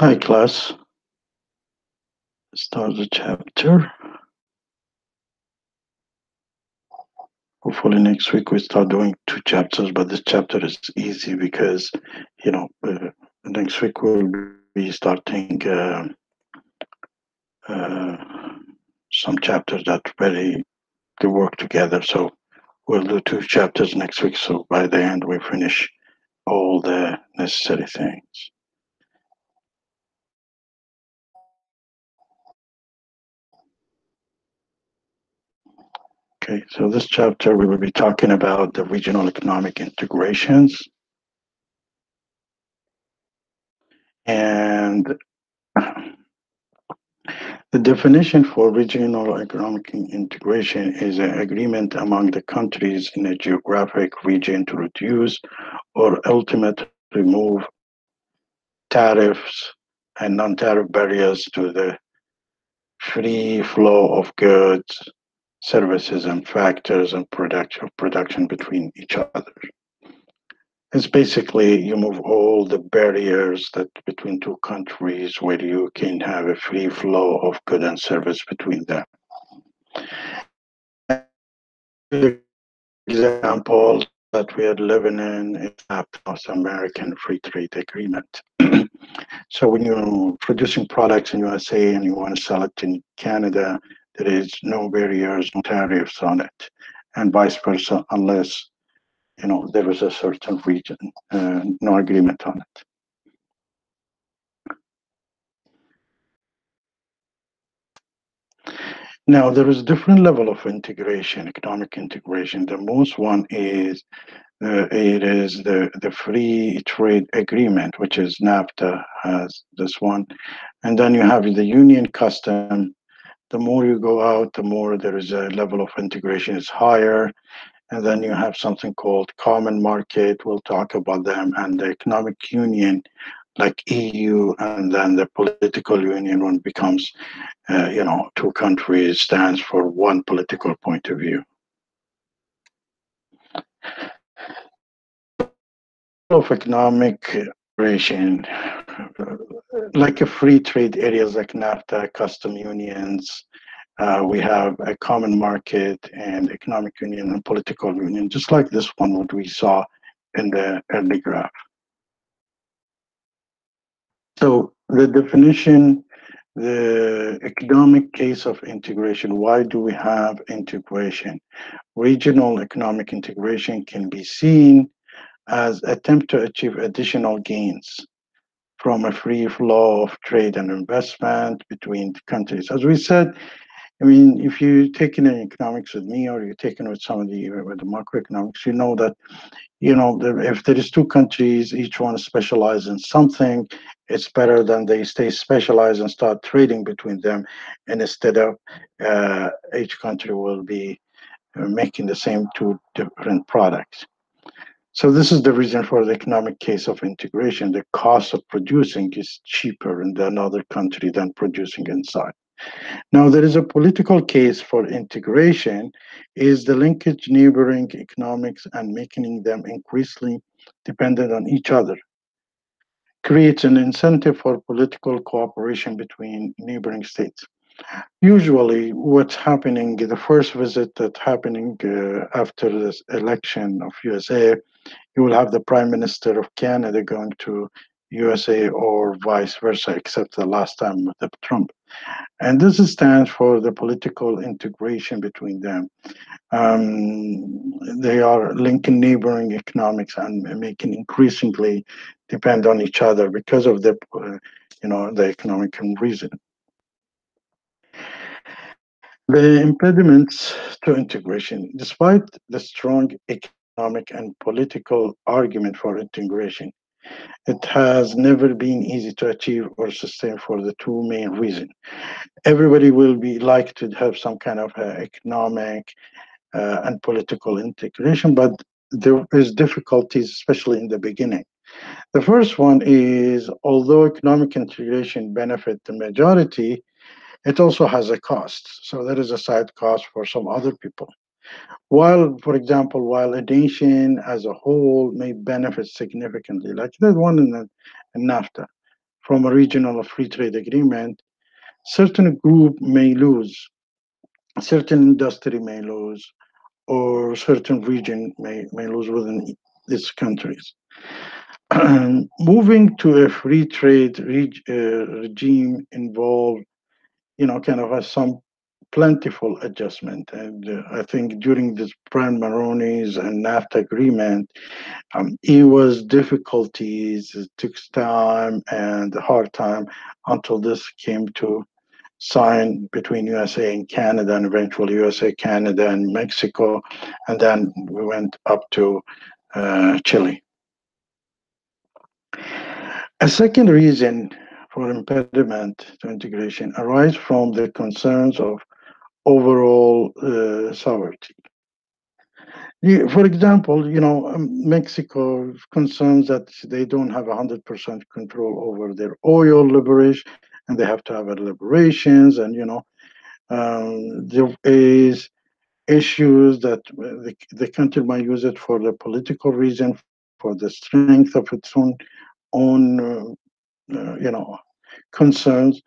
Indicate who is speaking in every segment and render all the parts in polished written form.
Speaker 1: Hi, class. Start the chapter. Hopefully next week we start doing two chapters, but this chapter is easy because, next week we'll be starting uh, some chapters that really they work together. So we'll do two chapters next week. So by the end we finish all the necessary things. Okay, so this chapter we will be talking about the regional economic integrations. And the definition for regional economic integration is an agreement among the countries in a geographic region to reduce or ultimately remove tariffs and non-tariff barriers to the free flow of goods, services, and factors and production between each other. It's basically you move all the barriers that between two countries where you can have a free flow of good and service between them. Example that we are living in is the North American Free Trade Agreement. So when you're producing products in USA and you want to sell it in Canada, there is no barriers, no tariffs on it, and vice versa, unless there is a certain region, no agreement on it. Now there is different level of integration, economic integration. The most one is it is the free trade agreement, which is NAFTA has this one. And then you have the union custom. The more you go out, the more there is a level of integration is higher. And then you have something called common market. We'll talk about them, and the economic union like EU, and then the political union when it becomes, two countries stands for one political point of view. Of economic integration, like a free trade areas like NAFTA, custom unions, we have a common market and economic union and political union, just like this one, what we saw in the early graph. So the definition, the economic case of integration, why do we have integration? Regional economic integration can be seen as attempt to achieve additional gains from a free flow of trade and investment between the countries. As we said, I mean, if you take in economics with me or you're taking with somebody with the macroeconomics, you know that, if there is two countries, each one specializes in something, it's better than they stay specialized and start trading between them. And instead of each country will be making the same two different products. So this is the reason for the economic case of integration. The cost of producing is cheaper in another country than producing inside. Now, there is a political case for integration, is the linkage neighboring economics and making them increasingly dependent on each other. Creates an incentive for political cooperation between neighboring states. Usually, what's happening, the first visit that's happening after this election of USA, you will have the Prime Minister of Canada going to USA or vice versa, except the last time with the Trump. And this stands for the political integration between them. They are linking neighboring economics and making increasingly depend on each other because of the economic reason. The impediments to integration, despite the strong economic and political argument for integration, it has never been easy to achieve or sustain for the two main reasons. Everybody will be like to have some kind of economic and political integration, but there is difficulties, especially in the beginning. The first one is, although economic integration benefit the majority, it also has a cost. So there is a side cost for some other people. While, for example, while a nation as a whole may benefit significantly, like that one in NAFTA, from a regional free trade agreement, certain group may lose, certain industry may lose, or certain region may lose within these countries. Moving to a free trade regime involved, kind of some plentiful adjustment. And I think during this Brian Maroney's and NAFTA agreement, it was difficulties, it took time and a hard time until this came to sign between USA and Canada, and eventually USA, Canada, and Mexico, and then we went up to Chile. A second reason for impediment to integration arises from the concerns of overall sovereignty. For example, Mexico concerns that they don't have 100% control over their oil liberation, and they have to have liberations, and there is issues that the country might use it for the political reason, for the strength of its own concerns.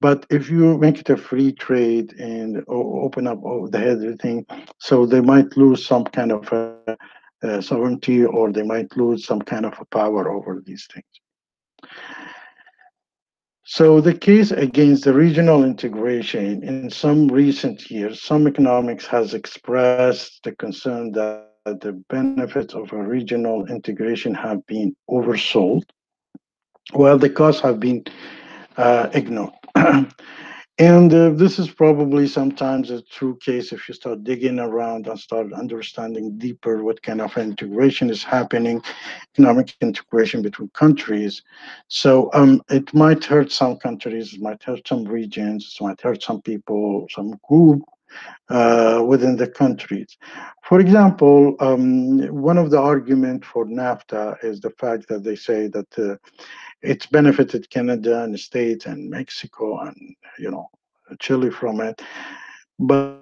Speaker 1: But if you make it a free trade and open up the everything, so they might lose some kind of sovereignty, or they might lose some kind of a power over these things. So the case against the regional integration in some recent years, some economics has expressed the concern that the benefits of a regional integration have been oversold, while the costs have been ignored. And this is probably sometimes a true case if you start digging around and start understanding deeper what kind of integration is happening, economic integration between countries. So it might hurt some countries, it might hurt some regions, it might hurt some people, some group within the countries. For example, one of the arguments for NAFTA is the fact that they say that it's benefited Canada and the States and Mexico and Chile from it. But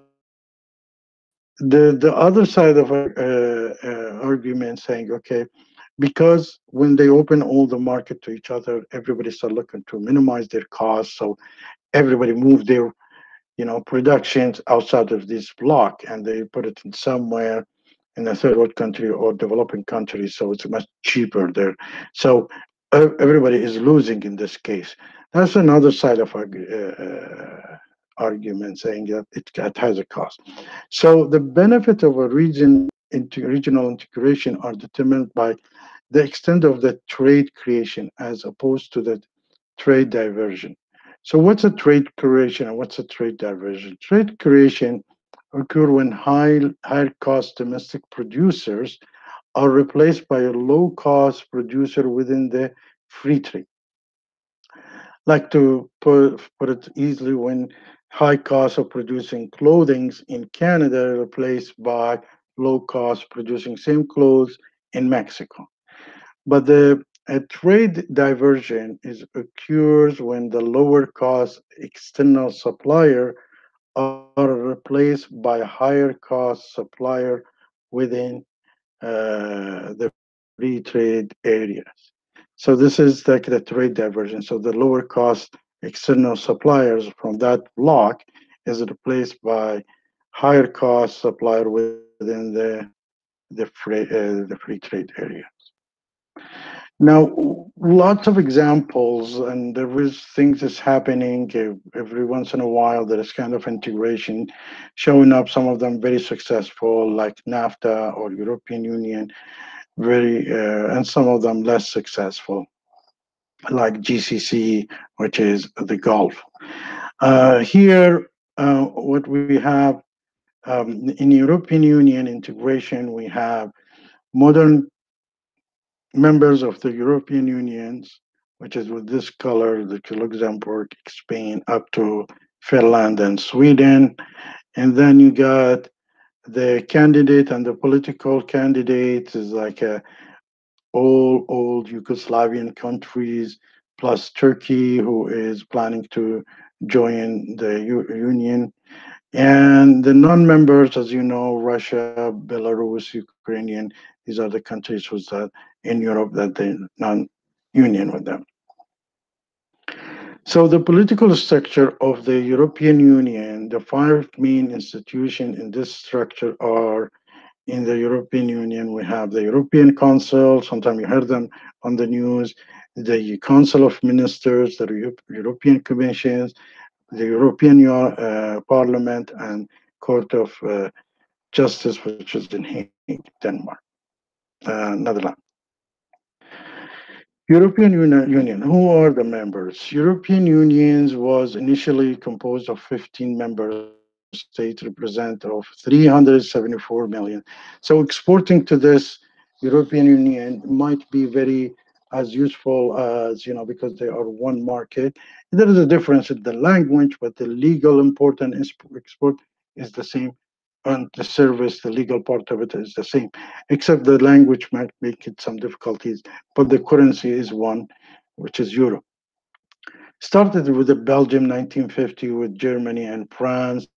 Speaker 1: the other side of our argument saying, okay, because when they open all the market to each other, everybody start looking to minimize their costs. So everybody move their productions outside of this block, and they put it in somewhere in a third world country or developing country, so it's much cheaper there. So everybody is losing in this case. That's another side of our argument, saying that it has a cost. So the benefit of a regional integration are determined by the extent of the trade creation as opposed to the trade diversion. So what's a trade creation and what's a trade diversion? Trade creation occur when higher cost domestic producers are replaced by a low cost producer within the free trade. Like to put it easily, when high cost of producing clothing in Canada replaced by low cost producing same clothes in Mexico. But the a trade diversion is occurs when the lower cost external supplier are replaced by a higher cost supplier within the free trade areas. So this is like the trade diversion. So the lower cost external suppliers from that block is replaced by higher cost supplier within the free trade area. Now, lots of examples, and there is things that's happening every once in a while. There is kind of integration showing up. Some of them very successful, like NAFTA or European Union, and some of them less successful, like GCC, which is the Gulf. Here, what we have in European Union integration, we have modern members of the European Unions, which is with this color, the Luxembourg, Spain, up to Finland and Sweden. And then you got the candidate, and the political candidate is like all old Yugoslavian countries, plus Turkey, who is planning to join the Union. And the non-members, as you know, Russia, Belarus, Ukrainian, these are the countries who's in Europe that they non-union with them. So the political structure of the European Union, the five main institutions in this structure are in the European Union. We have the European Council, sometimes you heard them on the news, the Council of Ministers, the European Commissions, the European Parliament, and Court of Justice, which is in Hague, Denmark, Netherlands. Union. Who are the members? European Unions was initially composed of 15 member states, represent of 374 million. So exporting to this European Union might be very as useful as, because they are one market. There is a difference in the language, but the legal import and export is the same. And the service, the legal part of it is the same, except the language might make it some difficulties, but the currency is one, which is euro. Started with the Belgium 1950 with Germany and France,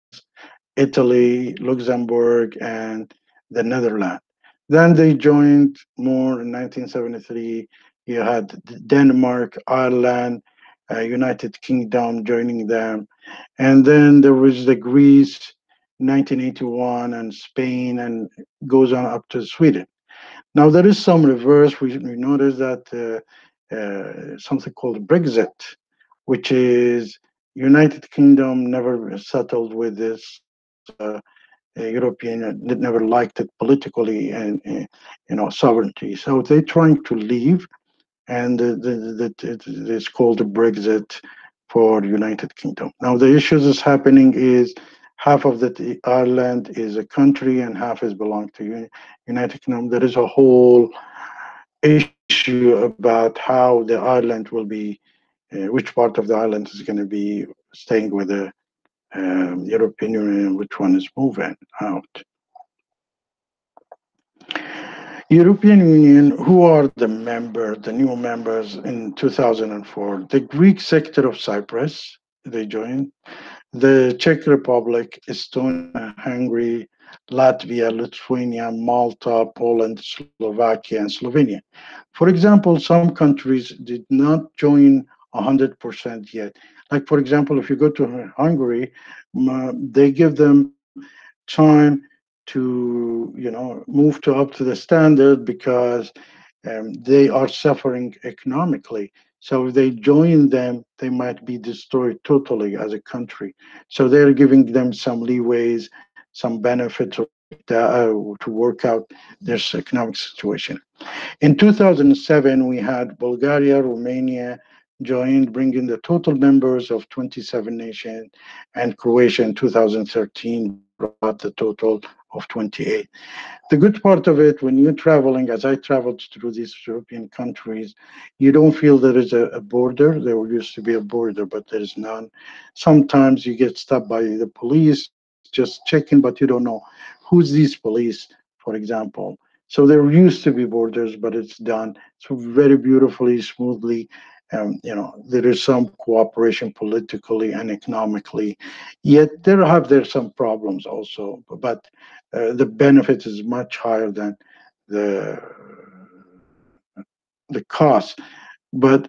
Speaker 1: Italy, Luxembourg, and the Netherlands. Then they joined more in 1973. You had Denmark, Ireland, United Kingdom joining them. And then there was the Greece, 1981, and Spain, and goes on up to Sweden. Now there is some reverse. We notice that something called Brexit, which is United Kingdom never settled with this European, never liked it politically and sovereignty. So they're trying to leave, and it's called the Brexit for United Kingdom. Now the issues is happening is half of the Ireland is a country and half is belong to United Kingdom. There is a whole issue about how the Ireland will be, which part of the Ireland is going to be staying with the European Union, which one is moving out. European Union, who are the new members in 2004? The Greek sector of Cyprus, they joined. The Czech Republic, Estonia, Hungary, Latvia, Lithuania, Malta, Poland, Slovakia, and Slovenia. For example, some countries did not join 100% yet. Like, for example, if you go to Hungary, they give them time to move to up to the standard because they are suffering economically. So if they join them, they might be destroyed totally as a country. So they're giving them some leeways, some benefits to work out their economic situation. In 2007, we had Bulgaria, Romania joined, bringing the total members of 27 nations, and Croatia in 2013 brought the total of 28. The good part of it, when you're traveling, as I traveled through these European countries, you don't feel there is a border. There used to be a border, but there is none. Sometimes you get stopped by the police just checking, but you don't know who's these police, for example. So there used to be borders, but it's done so very beautifully, smoothly. There is some cooperation politically and economically, yet there's some problems also. But the benefit is much higher than the the cost. But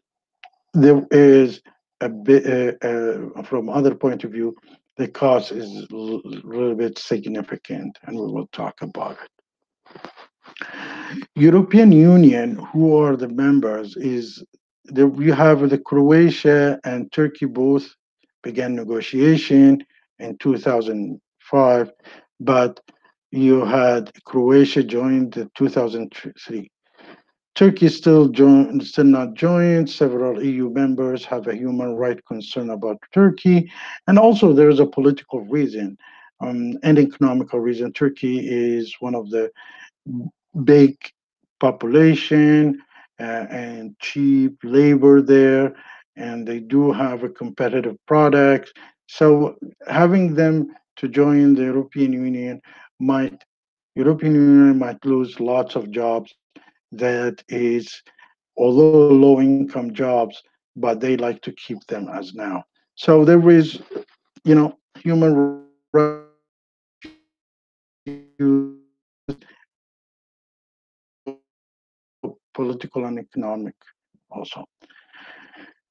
Speaker 1: there is a bit from other point of view, the cost is a little bit significant, and we will talk about it. European Union, who are the members, is we have the Croatia and Turkey both began negotiation in 2005, but you had Croatia joined in 2003. Turkey still not joined. Several EU members have a human right concern about Turkey, and also there is a political reason and economical reason. Turkey is one of the big population and cheap labor there, and they do have a competitive product. So having them to join the might European Union might lose lots of jobs that is although low income jobs, but they like to keep them as now. So there is, human rights issues and also political and economic also.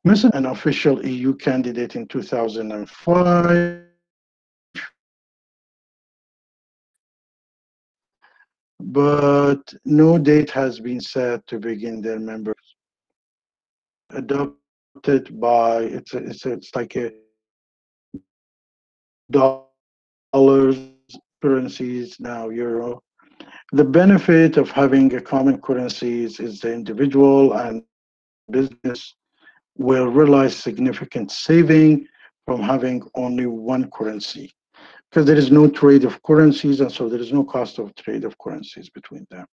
Speaker 1: Macedon was an official EU candidate in 2005, but no date has been set to begin their membership. Adopted by it's like a dollars, currencies now euro. The benefit of having a common currencies is the individual and business will realize significant saving from having only one currency because there is no trade of currencies and so there is no cost of trade of currencies between them.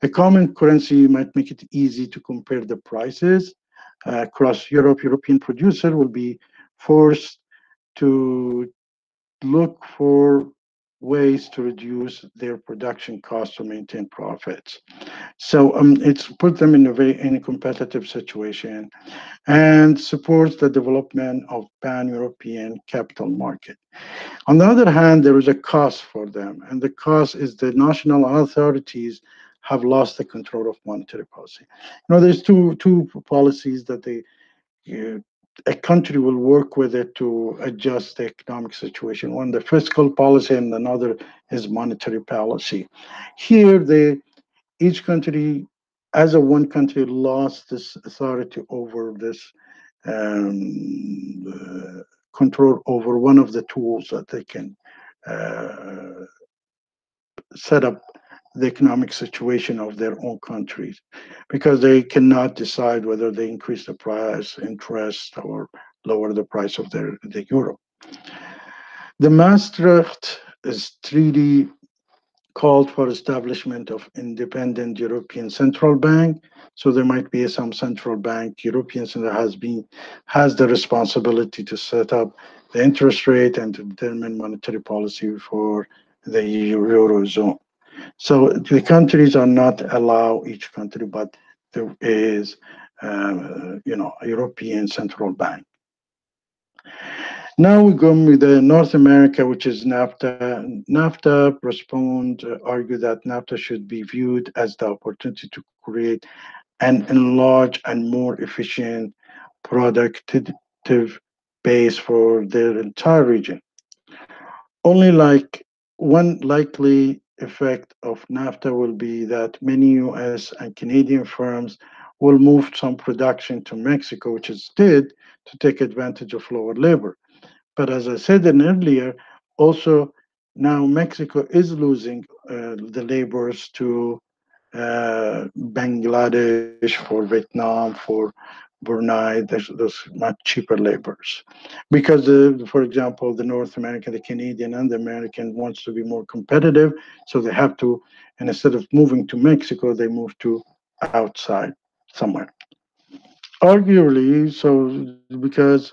Speaker 1: A common currency might make it easy to compare the prices across Europe. European producer will be forced to look for ways to reduce their production costs to maintain profits. So it's put them in a very in a competitive situation and supports the development of pan-European capital market. On the other hand, there is a cost for them, and the cost is the national authorities have lost the control of monetary policy. There's two policies that uh, a country will work with it to adjust the economic situation. One, the fiscal policy, and another is monetary policy. Here, each country, as a one country, lost this authority over this control over one of the tools that they can uh, set up the economic situation of their own countries because they cannot decide whether they increase the price, interest, or lower the price of the euro. The Maastricht is treaty called for establishment of independent European Central Bank. So there might be some central bank, European Center has the responsibility to set up the interest rate and to determine monetary policy for the Eurozone. So the countries are not allow each country, but there is, a European Central Bank. Now we go with the North America, which is NAFTA. NAFTA respond argue that NAFTA should be viewed as the opportunity to create an enlarged and more efficient productive base for their entire region. Only like one likely effect of NAFTA will be that many US and Canadian firms will move some production to Mexico, which is did to take advantage of lower labor. But as I said earlier, also now Mexico is losing the laborers to Bangladesh, for Vietnam, for Brunei. There's much cheaper laborers because, for example, the North American, the Canadian, and the American wants to be more competitive, so they have to, and instead of moving to Mexico, they move to outside somewhere. Arguably, so because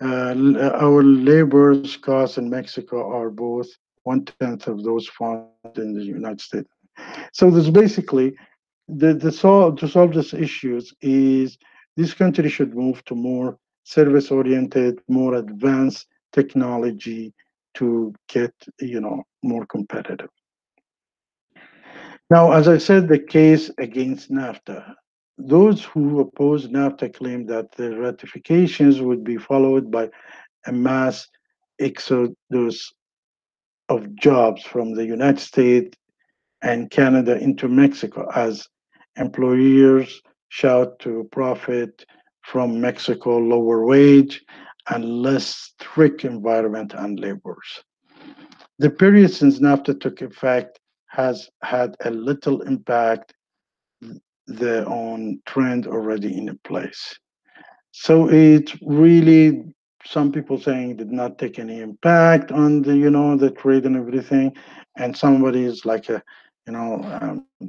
Speaker 1: our labor's costs in Mexico are both 1/10 of those found in the United States. So there's basically to solve these issues is this country should move to more service oriented, more advanced technology to get more competitive. Now, as I said, the case against NAFTA. Those who oppose NAFTA claim that the ratifications would be followed by a mass exodus of jobs from the United States and Canada into Mexico as employers shout to profit from Mexico lower wage and less strict environment and labors. The period since NAFTA took effect has had a little impact the on trend already in place. So it really, some people saying did not take any impact on the trade and everything, and somebody is like the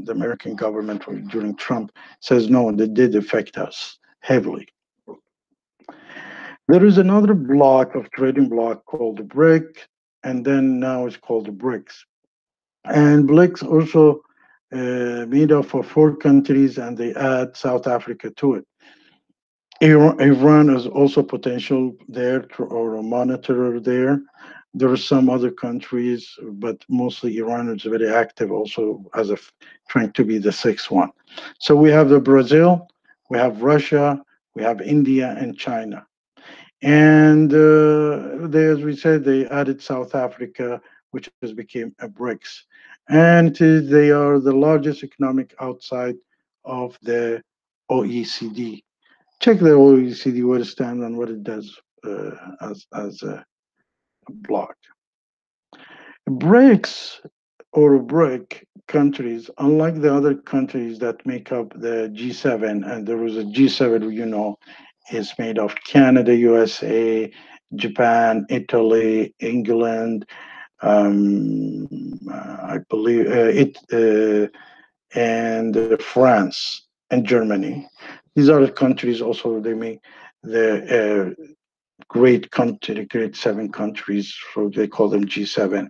Speaker 1: American government during Trump says no, they did affect us heavily. There is another block of trading block called the BRIC, and then now it's called the BRICS. And BRICS also made up for four countries, and they add South Africa to it. Iran is also potential there or a monitor there. There are some other countries, but mostly Iran is very active also as trying to be the sixth one. So we have the Brazil, we have Russia, We have India and China. And as we said, they added South Africa, which has become a BRICS. And they are the largest economic outside of the OECD. Check the OECD, what it stands and what it does as a bloc. BRICS or BRIC countries, unlike the other countries that make up the G7, and there was a G7, is made of Canada, USA, Japan, Italy, England, I believe and France and Germany. These are the countries also they make the great country, great seven countries, so they call them G7.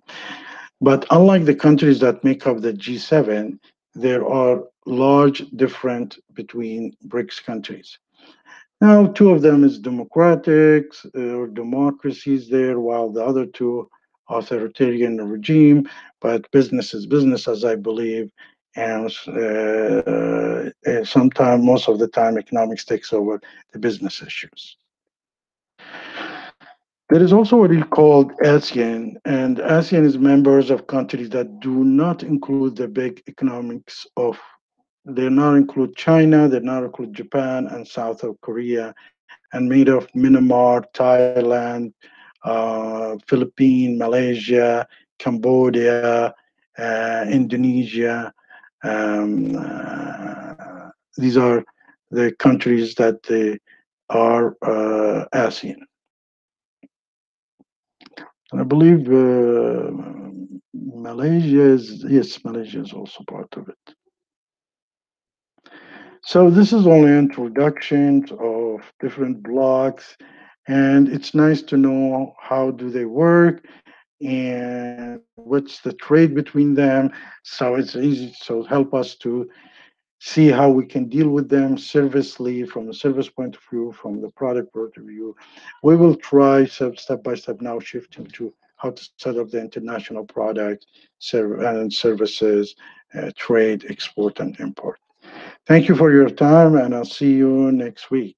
Speaker 1: But unlike the countries that make up the G7, there are large difference between BRICS countries. Now, two of them is democratic or democracies there, while the other two authoritarian regime. But business is business, as I believe, and sometimes, most of the time, economics takes over the business issues. There is also what is called ASEAN, and ASEAN is members of countries that do not include the big economics of. They not include China, they not include Japan and South of Korea, and made of Myanmar, Thailand, Philippines, Malaysia, Cambodia, Indonesia. These are the countries that they are ASEAN. And I believe Malaysia is, yes, Malaysia is also part of it. So this is only introductions of different blocks, and it's nice to know how do they work and what's the trade between them. So it's easy, so help us to see how we can deal with them servicely from a service point of view, from the product point of view. We will try step by step now shifting to how to set up the international product and services, trade, export, and import. Thank you for your time, and I'll see you next week.